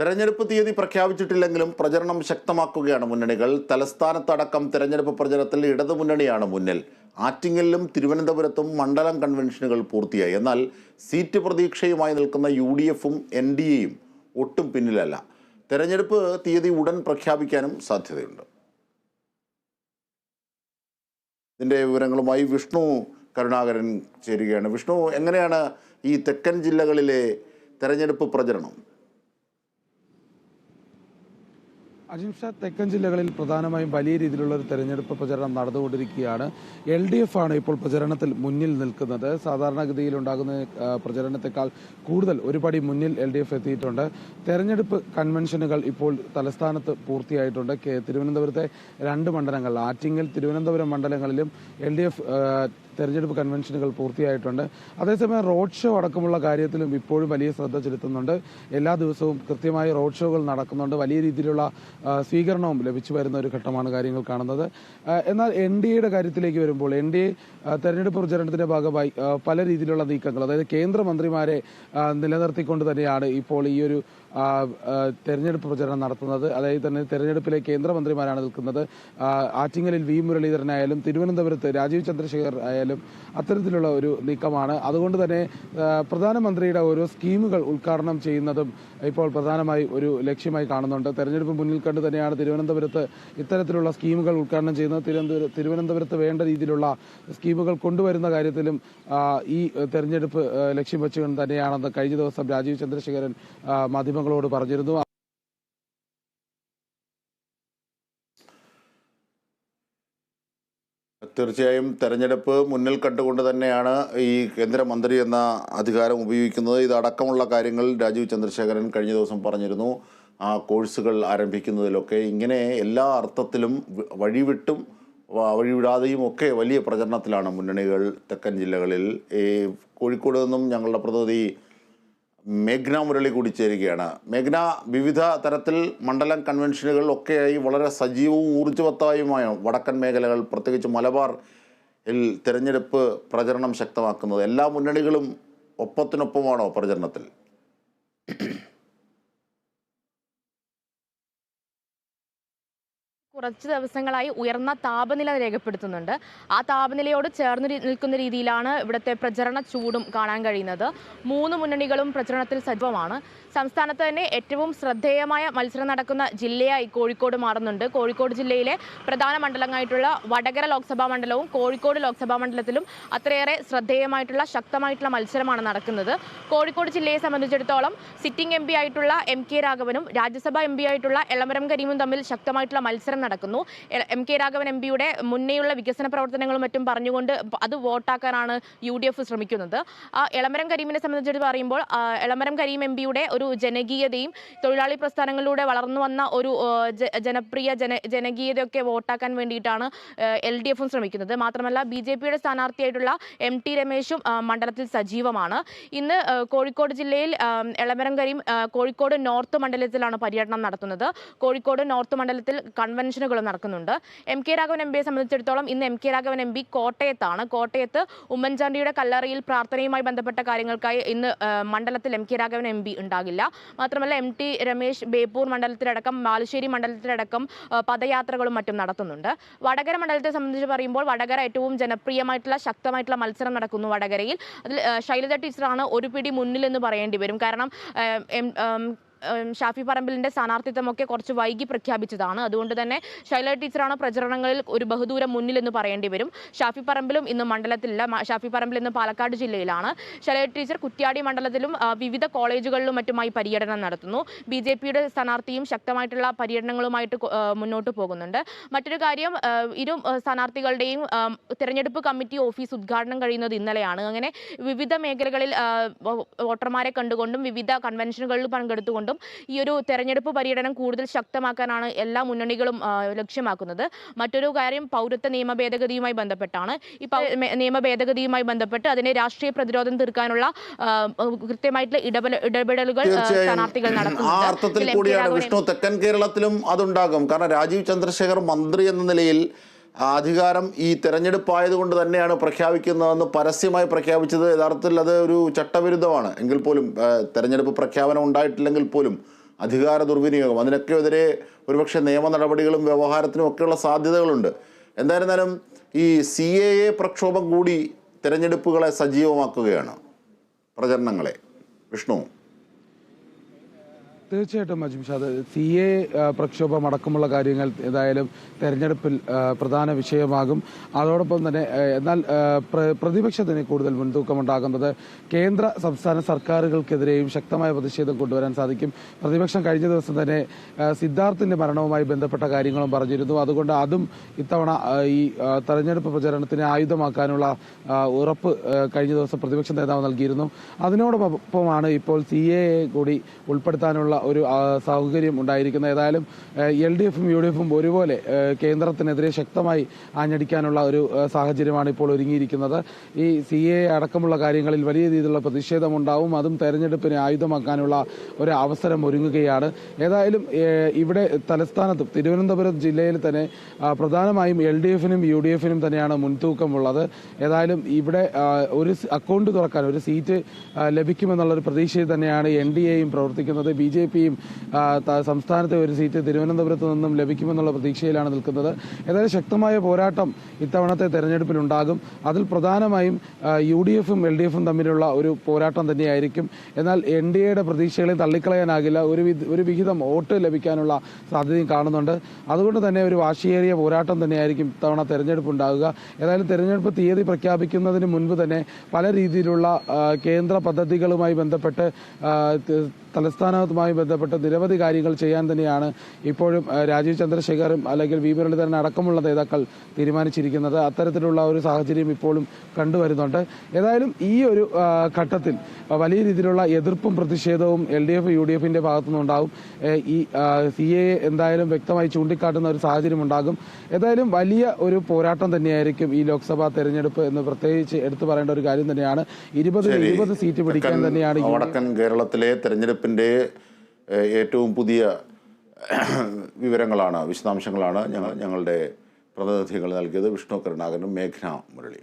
തെരഞ്ഞെടുപ്പ് തീയതി പ്രഖ്യാപിച്ചിട്ടില്ലെങ്കിലും പ്രചരണം ശക്തമാക്കുകയാണ് മുന്നണികൾ. തലസ്ഥാനത്തടക്കം തെരഞ്ഞെടുപ്പ് പ്രചരണത്തിൽ ഇടതുമുന്നണിയാണ് മുന്നിൽ. ആറ്റിങ്ങലിലും തിരുവനന്തപുരത്തും മണ്ഡലം കൺവെൻഷനുകൾ പൂർത്തിയായി. എന്നാൽ സീറ്റ് പ്രതീക്ഷയുമായി നിൽക്കുന്ന UDFും NDAയും ഒട്ടും പിന്നിലല്ല. തെരഞ്ഞെടുപ്പ് തീയതി ഉടൻ പ്രഖ്യാപിക്കാനും സാധ്യതയുണ്ട്. ഇതിൻ്റെ വിവരങ്ങളുമായി വിഷ്ണു കരുണാകരൻ ചേരുകയാണ്. വിഷ്ണു, എങ്ങനെയാണ് ഈ തെക്കൻ ജില്ലകളിലെ തെരഞ്ഞെടുപ്പ് പ്രചരണം? അജിംഷ, തെക്കൻ ജില്ലകളിൽ പ്രധാനമായും വലിയ രീതിയിലുള്ള ഒരു തെരഞ്ഞെടുപ്പ് പ്രചരണം നടന്നുകൊണ്ടിരിക്കുകയാണ്. LDF ആണ് ഇപ്പോൾ പ്രചരണത്തിൽ മുന്നിൽ നിൽക്കുന്നത്. സാധാരണഗതിയിൽ ഉണ്ടാകുന്ന പ്രചരണത്തെക്കാൾ കൂടുതൽ ഒരു പടി മുന്നിൽ LDF എത്തിയിട്ടുണ്ട്. തെരഞ്ഞെടുപ്പ് കൺവെൻഷനുകൾ ഇപ്പോൾ തലസ്ഥാനത്ത് പൂർത്തിയായിട്ടുണ്ട്. തിരുവനന്തപുരത്തെ 2 മണ്ഡലങ്ങൾ, ആറ്റിങ്ങൽ, തിരുവനന്തപുരം മണ്ഡലങ്ങളിലും LDF തെരഞ്ഞെടുപ്പ് കൺവെൻഷനുകൾ പൂർത്തിയായിട്ടുണ്ട്. അതേസമയം റോഡ് ഷോ അടക്കമുള്ള കാര്യത്തിലും ഇപ്പോഴും വലിയ ശ്രദ്ധ ചെലുത്തുന്നുണ്ട്. എല്ലാ ദിവസവും കൃത്യമായി റോഡ് ഷോകൾ നടക്കുന്നുണ്ട്. വലിയ രീതിയിലുള്ള സ്വീകരണവും ലഭിച്ചു വരുന്ന ഒരു ഘട്ടമാണ് കാര്യങ്ങൾ കാണുന്നത്. എന്നാൽ NDAയുടെ കാര്യത്തിലേക്ക് വരുമ്പോൾ NDA തെരഞ്ഞെടുപ്പ് പ്രചരണത്തിന്റെ ഭാഗമായി പല രീതിയിലുള്ള നീക്കങ്ങൾ, അതായത് കേന്ദ്രമന്ത്രിമാരെ നിലനിർത്തിക്കൊണ്ട് തന്നെയാണ് ഇപ്പോൾ ഈ ഒരു തെരഞ്ഞെടുപ്പ് പ്രചരണം നടത്തുന്നത്. അതായത് തന്നെ തെരഞ്ഞെടുപ്പിലെ കേന്ദ്രമന്ത്രിമാരാണ് നിൽക്കുന്നത്. ആറ്റിങ്ങലിൽ V മുരളീധരനായാലും തിരുവനന്തപുരത്ത് രാജീവ് ചന്ദ്രശേഖർ ആയാലും അത്തരത്തിലുള്ള ഒരു നീക്കമാണ്. അതുകൊണ്ട് തന്നെ പ്രധാനമന്ത്രിയുടെ ഓരോ സ്കീമുകൾ ഉദ്ഘാടനം ചെയ്യുന്നതും ഇപ്പോൾ പ്രധാനമായി ഒരു ലക്ഷ്യമായി കാണുന്നുണ്ട്. തെരഞ്ഞെടുപ്പ് മുന്നിൽ കണ്ട് തന്നെയാണ് തിരുവനന്തപുരത്ത് ഇത്തരത്തിലുള്ള സ്കീമുകൾ ഉദ്ഘാടനം ചെയ്യുന്നത്. തിരുവനന്തപുരത്ത് വേണ്ട രീതിയിലുള്ള സ്കീമുകൾ കൊണ്ടുവരുന്ന കാര്യത്തിലും ഈ തെരഞ്ഞെടുപ്പ് ലക്ഷ്യം വെച്ചുകൊണ്ട് തന്നെയാണെന്ന് കഴിഞ്ഞ ദിവസം രാജീവ് ചന്ദ്രശേഖരൻ മാധ്യമങ്ങളോട് പറഞ്ഞിരുന്നു. തീർച്ചയായും തെരഞ്ഞെടുപ്പ് മുന്നിൽ കണ്ടുകൊണ്ട് തന്നെയാണ് ഈ കേന്ദ്രമന്ത്രി എന്ന അധികാരം ഉപയോഗിക്കുന്നത്. ഇതടക്കമുള്ള കാര്യങ്ങൾ രാജീവ് ചന്ദ്രശേഖരൻ കഴിഞ്ഞ ദിവസം പറഞ്ഞിരുന്നു. ആ കോഴ്സുകൾ ആരംഭിക്കുന്നതിലൊക്കെ ഇങ്ങനെ എല്ലാ അർത്ഥത്തിലും വഴിവിട്ടും വഴിവിടാതെയും ഒക്കെ വലിയ പ്രചരണത്തിലാണ് മുന്നണികൾ തെക്കൻ ജില്ലകളിൽ. ഈ കോഴിക്കോട് നിന്നും ഞങ്ങളുടെ പ്രതിനിധി മേഘ്ന മുരളി കൂടി ചേരുകയാണ്. മേഘ്ന, വിവിധ തരത്തിൽ മണ്ഡലം കൺവെൻഷനുകൾ ഒക്കെയായി വളരെ സജീവവും ഊർജ്ജവത്തായുമായ വടക്കൻ മേഖലകൾ, പ്രത്യേകിച്ച് മലബാറിൽ തെരഞ്ഞെടുപ്പ് പ്രചരണം ശക്തമാക്കുന്നത്. എല്ലാ മുന്നണികളും ഒപ്പത്തിനൊപ്പമാണോ പ്രചരണത്തിൽ? കുറച്ച് ദിവസങ്ങളായി ഉയർന്ന താപനില രേഖപ്പെടുത്തുന്നുണ്ട്. ആ താപനിലയോട് ചേർന്ന് നിൽക്കുന്ന രീതിയിലാണ് ഇവിടുത്തെ പ്രചരണ ചൂടും കാണാൻ കഴിയുന്നത്. 3 മുന്നണികളും പ്രചരണത്തിൽ സജീവമാണ്. സംസ്ഥാനത്ത് തന്നെ ഏറ്റവും ശ്രദ്ധേയമായ മത്സരം നടക്കുന്ന ജില്ലയായി കോഴിക്കോട് മാറുന്നുണ്ട്. കോഴിക്കോട് ജില്ലയിലെ പ്രധാന മണ്ഡലങ്ങളായിട്ടുള്ള വടകര ലോക്സഭാ മണ്ഡലവും കോഴിക്കോട് ലോക്സഭാ മണ്ഡലത്തിലും അത്രയേറെ ശ്രദ്ധേയമായിട്ടുള്ള ശക്തമായിട്ടുള്ള മത്സരമാണ് നടക്കുന്നത്. കോഴിക്കോട് ജില്ലയെ സംബന്ധിച്ചിടത്തോളം സിറ്റിംഗ് MP ആയിട്ടുള്ള MK രാഘവനും രാജ്യസഭാ MP ആയിട്ടുള്ള എളമരം കരീമും തമ്മിൽ ശക്തമായിട്ടുള്ള മത്സരം നടക്കുന്നു. MK രാഘവൻ MPയുടെ മുന്നേയുള്ള വികസന പ്രവർത്തനങ്ങളും മറ്റും പറഞ്ഞുകൊണ്ട് അത് വോട്ടാക്കാനാണ് UDF ശ്രമിക്കുന്നത്. എളമരം കരീമിനെ സംബന്ധിച്ചിട്ട് പറയുമ്പോൾ എളമരം കരീം MPയുടെ ഒരു ജനകീയതയും തൊഴിലാളി പ്രസ്ഥാനങ്ങളിലൂടെ വളർന്നു വന്ന ഒരു ജനപ്രിയ ജനകീയതയൊക്കെ വോട്ടാക്കാൻ വേണ്ടിയിട്ടാണ് LDFും ശ്രമിക്കുന്നത്. മാത്രമല്ല BJPയുടെ സ്ഥാനാർത്ഥിയായിട്ടുള്ള MT രമേശും മണ്ഡലത്തിൽ സജീവമാണ്. ഇന്ന് കോഴിക്കോട് ജില്ലയിൽ എളമരം കരീം കോഴിക്കോട് നോർത്ത് മണ്ഡലത്തിലാണ് പര്യടനം നടത്തുന്നത്. കോഴിക്കോട് നോർത്ത് മണ്ഡലത്തിൽ കൺവെൻഷനുകളും നടക്കുന്നുണ്ട്. MK രാഘവൻ MPയെ സംബന്ധിച്ചിടത്തോളം ഇന്ന് MK രാഘവൻ MP കോട്ടയത്താണ്. കോട്ടയത്ത് ഉമ്മൻചാണ്ടിയുടെ കല്ലറയിൽ പ്രാർത്ഥനയുമായി ബന്ധപ്പെട്ട കാര്യങ്ങൾക്കായി ഇന്ന് മണ്ഡലത്തിൽ MK രാഘവൻ MP ഉണ്ടാകില്ല. മാത്രമല്ല MT രമേശ് ബേപ്പൂർ മണ്ഡലത്തിലടക്കം ബാലുശ്ശേരി മണ്ഡലത്തിലടക്കം പദയാത്രകളും മറ്റും നടത്തുന്നുണ്ട്. വടകര മണ്ഡലത്തെ സംബന്ധിച്ച് പറയുമ്പോൾ വടകര ഏറ്റവും ജനപ്രിയമായിട്ടുള്ള ശക്തമായിട്ടുള്ള മത്സരം നടക്കുന്നു. വടകരയിൽ അതിൽ ശൈലജ ടീച്ചറാണ് ഒരു പിടി മുന്നിലെന്ന് പറയേണ്ടി വരും. കാരണം ഷാഫി പറമ്പിലിന്റെ സ്ഥാനാർത്ഥിത്വമൊക്കെ കുറച്ച് വൈകി പ്രഖ്യാപിച്ചതാണ്. അതുകൊണ്ട് തന്നെ ശൈലജ ടീച്ചറാണ് പ്രചരണങ്ങളിൽ ഒരു ബഹുദൂരം മുന്നിലെന്ന് പറയേണ്ടി വരും. ഷാഫി പറമ്പിലും ഇന്ന് മണ്ഡലത്തിലില്ല. ഷാഫി പറമ്പിൽ ഇന്ന് പാലക്കാട് ജില്ലയിലാണ്. ശൈലജ ടീച്ചർ കുറ്റ്യാടി മണ്ഡലത്തിലും വിവിധ കോളേജുകളിലും മറ്റുമായി പര്യടനം നടത്തുന്നു. BJPയുടെ സ്ഥാനാർത്ഥിയും ശക്തമായിട്ടുള്ള പര്യടനങ്ങളുമായിട്ട് മുന്നോട്ട് പോകുന്നുണ്ട്. മറ്റൊരു കാര്യം, ഇരു സ്ഥാനാർത്ഥികളുടെയും തെരഞ്ഞെടുപ്പ് കമ്മിറ്റി ഓഫീസ് ഉദ്ഘാടനം കഴിയുന്നത് ഇന്നലെയാണ്. അങ്ങനെ വിവിധ മേഖലകളിൽ വോട്ടർമാരെ കണ്ടുകൊണ്ടും വിവിധ കൺവെൻഷനുകളിൽ പങ്കെടുത്തുകൊണ്ടും ഈ ഒരു തെരഞ്ഞെടുപ്പ് പര്യടനം കൂടുതൽ ശക്തമാക്കാനാണ് എല്ലാ മുന്നണികളും ലക്ഷ്യമാക്കുന്നത്. മറ്റൊരു കാര്യം പൗരത്വ നിയമ ഭേദഗതിയുമായി ബന്ധപ്പെട്ടാണ്. ഈ നിയമ ഭേദഗതിയുമായി ബന്ധപ്പെട്ട് അതിനെ രാഷ്ട്രീയ പ്രതിരോധം തീർക്കാനുള്ള കൃത്യമായിട്ടുള്ള ഇടപെടലുകൾ സ്ഥാനാർത്ഥികൾ നടത്തുന്നുണ്ട്. വിഷ്ണു, തെക്കൻ കേരളത്തിലും അതുണ്ടാകും. കാരണം രാജീവ് ചന്ദ്രശേഖർ മന്ത്രി എന്ന നിലയിൽ അധികാരം ഈ തെരഞ്ഞെടുപ്പായതുകൊണ്ട് തന്നെയാണ് പ്രഖ്യാപിക്കുന്നതെന്ന് പരസ്യമായി പ്രഖ്യാപിച്ചത്. യഥാർത്ഥത്തിൽ അത് ഒരു ചട്ടവിരുദ്ധമാണ്. എങ്കിൽ പോലും തെരഞ്ഞെടുപ്പ് പ്രഖ്യാപനം ഉണ്ടായിട്ടില്ലെങ്കിൽ പോലും അധികാര ദുർവിനിയോഗം, അതിനൊക്കെതിരെ ഒരുപക്ഷെ നിയമ നടപടികളും വ്യവഹാരത്തിനും ഒക്കെയുള്ള സാധ്യതകളുണ്ട്. എന്തായിരുന്നാലും ഈ CAA പ്രക്ഷോഭം കൂടി തിരഞ്ഞെടുപ്പുകളെ സജീവമാക്കുകയാണ്, പ്രചരണങ്ങളെ. വിഷ്ണു? തീർച്ചയായിട്ടും അജിംഷാദ്, CA പ്രക്ഷോഭം അടക്കമുള്ള കാര്യങ്ങൾ ഏതായാലും തെരഞ്ഞെടുപ്പിൽ പ്രധാന വിഷയമാകും. അതോടൊപ്പം തന്നെ എന്നാൽ പ്രതിപക്ഷത്തിന് കൂടുതൽ മുൻതൂക്കമുണ്ടാകുന്നത് കേന്ദ്ര സംസ്ഥാന സർക്കാരുകൾക്കെതിരെയും ശക്തമായ പ്രതിഷേധം കൊണ്ടുവരാൻ സാധിക്കും. പ്രതിപക്ഷം കഴിഞ്ഞ ദിവസം തന്നെ സിദ്ധാർത്ഥിന്റെ മരണവുമായി ബന്ധപ്പെട്ട കാര്യങ്ങളും പറഞ്ഞിരുന്നു. അതുകൊണ്ട് അതും ഇത്തവണ ഈ തെരഞ്ഞെടുപ്പ് പ്രചരണത്തിന് ആയുധമാക്കാനുള്ള ഉറപ്പ് കഴിഞ്ഞ ദിവസം പ്രതിപക്ഷ നേതാവ് നൽകിയിരുന്നു. അതിനോടൊപ്പമാണ് ഇപ്പോൾ CAA കൂടി ഉൾപ്പെടുത്താനുള്ള ഒരു സൗകര്യം ഉണ്ടായിരിക്കുന്നത്. ഏതായാലും LDFും UDFും ഒരുപോലെ കേന്ദ്രത്തിനെതിരെ ശക്തമായി ആഞ്ഞടിക്കാനുള്ള ഒരു സാഹചര്യമാണ് ഇപ്പോൾ ഒരുങ്ങിയിരിക്കുന്നത്. ഈ CAA അടക്കമുള്ള കാര്യങ്ങളിൽ വലിയ രീതിയിലുള്ള പ്രതിഷേധമുണ്ടാവും. അതും തെരഞ്ഞെടുപ്പിനെ ആയുധമാക്കാനുള്ള ഒരു അവസരം ഒരുങ്ങുകയാണ്. ഏതായാലും ഇവിടെ തലസ്ഥാനത്തും തിരുവനന്തപുരം ജില്ലയിൽ തന്നെ പ്രധാനമായും LDFിനും UDFിനും തന്നെയാണ് മുൻതൂക്കമുള്ളത്. ഏതായാലും ഇവിടെ ഒരു അക്കൗണ്ട് തുറക്കാൻ ഒരു സീറ്റ് ലഭിക്കുമെന്നുള്ളൊരു പ്രതീക്ഷയിൽ തന്നെയാണ് NDAയും പ്രവർത്തിക്കുന്നത്. BJPയും സംസ്ഥാനത്തെ ഒരു സീറ്റ് തിരുവനന്തപുരത്ത് നിന്നും ലഭിക്കുമെന്നുള്ള പ്രതീക്ഷയിലാണ് നിൽക്കുന്നത്. ഏതായാലും ശക്തമായ പോരാട്ടം ഇത്തവണത്തെ തെരഞ്ഞെടുപ്പിലുണ്ടാകും. അതിൽ പ്രധാനമായും UDFും LDFും തമ്മിലുള്ള ഒരു പോരാട്ടം തന്നെയായിരിക്കും. എന്നാൽ NDAയുടെ പ്രതീക്ഷകളെ തള്ളിക്കളയാനാകില്ല. ഒരു വിഹിതം വോട്ട് ലഭിക്കാനുള്ള സാധ്യതയും കാണുന്നുണ്ട്. അതുകൊണ്ട് തന്നെ ഒരു വാശിയേറിയ പോരാട്ടം തന്നെയായിരിക്കും ഇത്തവണ തെരഞ്ഞെടുപ്പ് ഉണ്ടാകുക. ഏതായാലും തെരഞ്ഞെടുപ്പ് തീയതി പ്രഖ്യാപിക്കുന്നതിന് മുൻപ് തന്നെ പല രീതിയിലുള്ള കേന്ദ്ര പദ്ധതികളുമായി ബന്ധപ്പെട്ട് തലസ്ഥാനവുമായി ബന്ധപ്പെട്ട് നിരവധി കാര്യങ്ങൾ ചെയ്യാൻ തന്നെയാണ് ഇപ്പോഴും രാജീവ് ചന്ദ്രശേഖറും അല്ലെങ്കിൽ വി മുരളീധരൻ അടക്കമുള്ള നേതാക്കൾ തീരുമാനിച്ചിരിക്കുന്നത്. അത്തരത്തിലുള്ള ഒരു സാഹചര്യം ഇപ്പോഴും കണ്ടുവരുന്നുണ്ട്. ഏതായാലും ഈ ഒരു ഘട്ടത്തിൽ വലിയ രീതിയിലുള്ള എതിർപ്പും പ്രതിഷേധവും LDF UDFിന്റെ ഭാഗത്തുനിന്നുണ്ടാവും. ഈ CAA എന്തായാലും വ്യക്തമായി ചൂണ്ടിക്കാട്ടുന്ന ഒരു സാഹചര്യം ഉണ്ടാകും. ഏതായാലും വലിയ ഒരു പോരാട്ടം തന്നെയായിരിക്കും ഈ ലോക്സഭാ തെരഞ്ഞെടുപ്പ് എന്ന് പ്രത്യേകിച്ച് എടുത്തു പറയേണ്ട ഒരു കാര്യം തന്നെയാണ്. 20 സീറ്റ് പിടിക്കാൻ തന്നെയാണ് വടക്കൻ കേരളത്തിലെ തെരഞ്ഞെടുപ്പിൻ്റെ ഏറ്റവും പുതിയ വിവരങ്ങളാണ്, വിശദാംശങ്ങളാണ് ഞങ്ങളുടെ പ്രതിനിധികൾ നൽകിയത്. വിഷ്ണു കരുണാകരനും മേഘ്ന മുരളി.